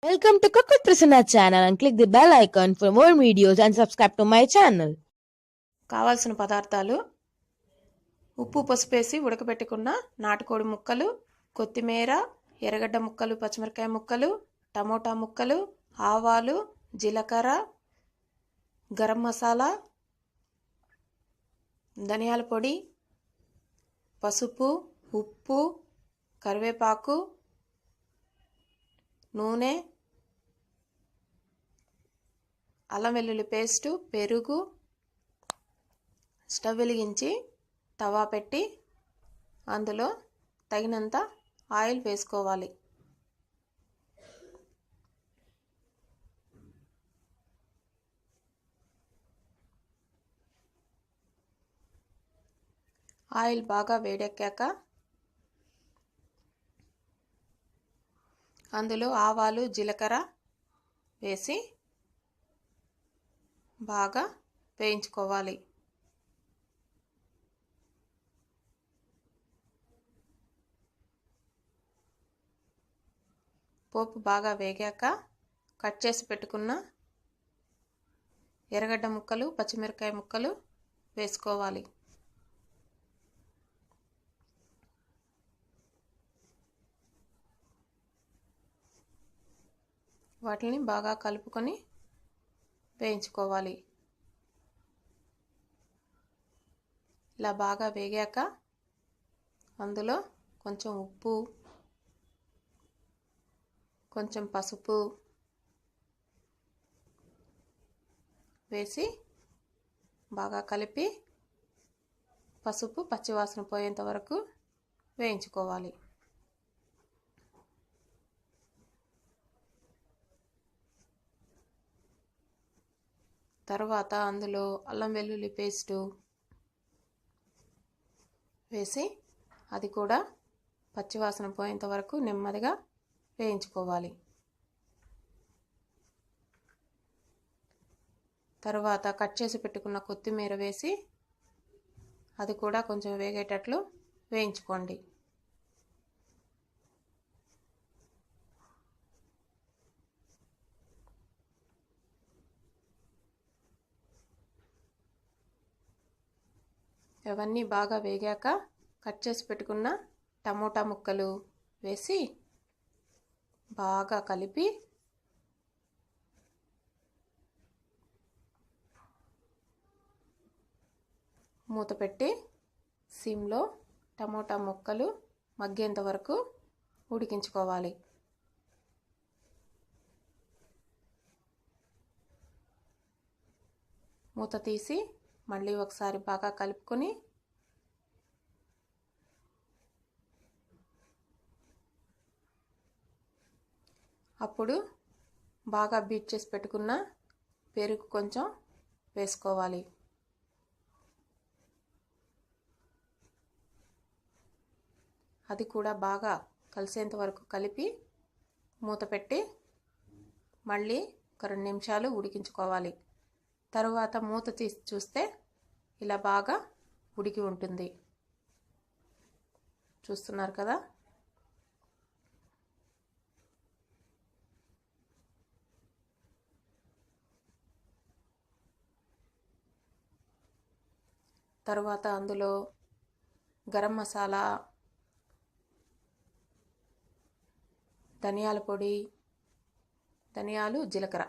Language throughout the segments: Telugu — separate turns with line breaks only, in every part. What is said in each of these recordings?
Welcome to Cook with Prasanna channel and click the bell icon for more videos and subscribe to my channel.
కావాల్సిన పదార్థాలు ఉప్పు పసుపు వేసి ఉడకబెట్టుకున్న నాటుకోడి ముక్కలు, కొత్తిమీర, ఎర్రగడ్డ ముక్కలు, పచ్చిమిరపకాయ ముక్కలు, టమోటా ముక్కలు, ఆవాలు, జీలకర్ర, గరం మసాలా, ధనియాల పొడి, పసుపు, ఉప్పు, కరివేపాకు, నూనె, అల్లం వెల్లుల్లి పేస్టు, పెరుగు. స్టవ్ వెలిగించి తవా పెట్టి అందులో తగినంత ఆయిల్ వేసుకోవాలి. ఆయిల్ బాగా వేడెక్కాక అందులో ఆవాలు, జీలకర్ర వేసి బాగా వేయించుకోవాలి. పోపు బాగా వేగాక కట్ చేసి పెట్టుకున్న ఎర్రగడ్డ ముక్కలు, పచ్చిమిరపకాయ ముక్కలు వేసుకోవాలి. వాటిని బాగా కలుపుకొని వేయించుకోవాలి. ఇలా బాగా వేగాక అందులో కొంచెం ఉప్పు, కొంచెం పసుపు వేసి బాగా కలిపి పసుపు పచ్చివాసన పోయేంత వరకు వేయించుకోవాలి. తర్వాత అందులో అల్లం వెల్లుల్లి పేస్టు వేసి అది కూడా పచ్చివాసన పోయేంత వరకు నెమ్మదిగా వేయించుకోవాలి. తర్వాత కట్ చేసి పెట్టుకున్న కొత్తిమీర వేసి అది కూడా కొంచెం వేగేటట్లు వేయించుకోండి. అవన్నీ బాగా వేగాక కట్ చేసి పెట్టుకున్న టమోటా ముక్కలు వేసి బాగా కలిపి మూత పెట్టి సిమ్లో టమోటా ముక్కలు మగ్గేంత వరకు ఉడికించుకోవాలి. మూత తీసి మళ్ళీ ఒకసారి బాగా కలుపుకొని అప్పుడు బాగా బీట్ చేసి పెట్టుకున్న పెరుగు కొంచెం వేసుకోవాలి. అది కూడా బాగా కలిసేంత వరకు కలిపి మూత పెట్టి మళ్ళీ ఒక 2 నిమిషాలు ఉడికించుకోవాలి. తరువాత మూత తీసి చూస్తే ఇలా బాగా ఉడికి ఉంటుంది. చూస్తున్నారు కదా. తర్వాత అందులో గరం మసాలా, ధనియాల పొడి, ధనియాలు, జీలకర్ర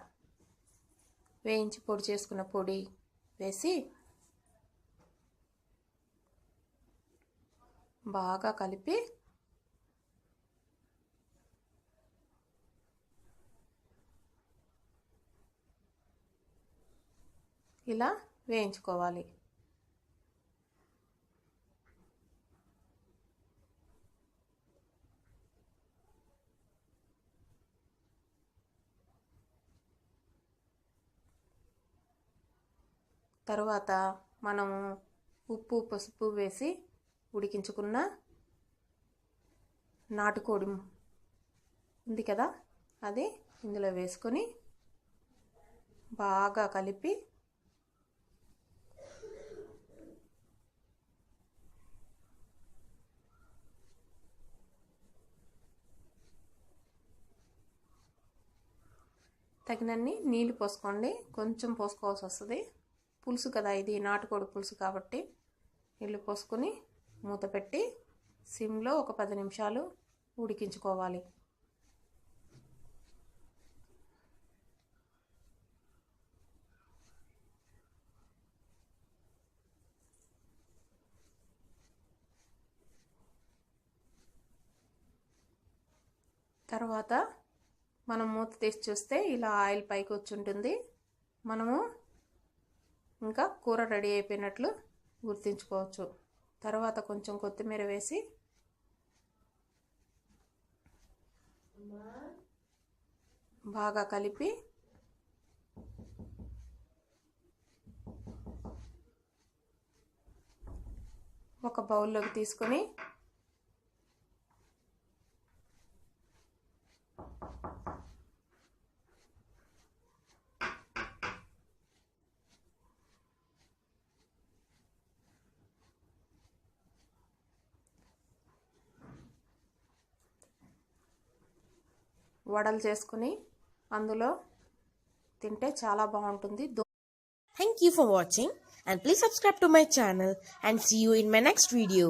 వేయించి పొడి చేసుకున్న పొడి వేసి బాగా కలిపి ఇలా వేయించుకోవాలి. తర్వాత మనము ఉప్పు పసుపు వేసి ఉడికించుకున్న నాటుకోడి ఉంది కదా, అది ఇందులో వేసుకొని బాగా కలిపి తగినన్ని నీళ్ళు పోసుకోండి, కొంచెం పోసుకోవాల్సి వస్తుంది. పులుసు కదా ఇది, నాటుకోడి పులుసు కాబట్టి నీళ్ళు పోసుకొని మూత పెట్టి సిమ్లో ఒక 10 నిమిషాలు ఉడికించుకోవాలి. తర్వాత మనం మూత తీసి చూస్తే ఇలా ఆయిల్ పైకి వచ్చి ఉంటుంది. మనము ఇంకా కూర రెడీ అయిపోయినట్లు గుర్తించుకోవచ్చు. తర్వాత కొంచెం కొత్తిమీర వేసి బాగా కలిపి ఒక బౌల్లోకి తీసుకొని వడలు చేసుకుని అందులో తింటే చాలా బాగుంటుంది.
Thank you for watching and please subscribe to my channel and see you in my next video.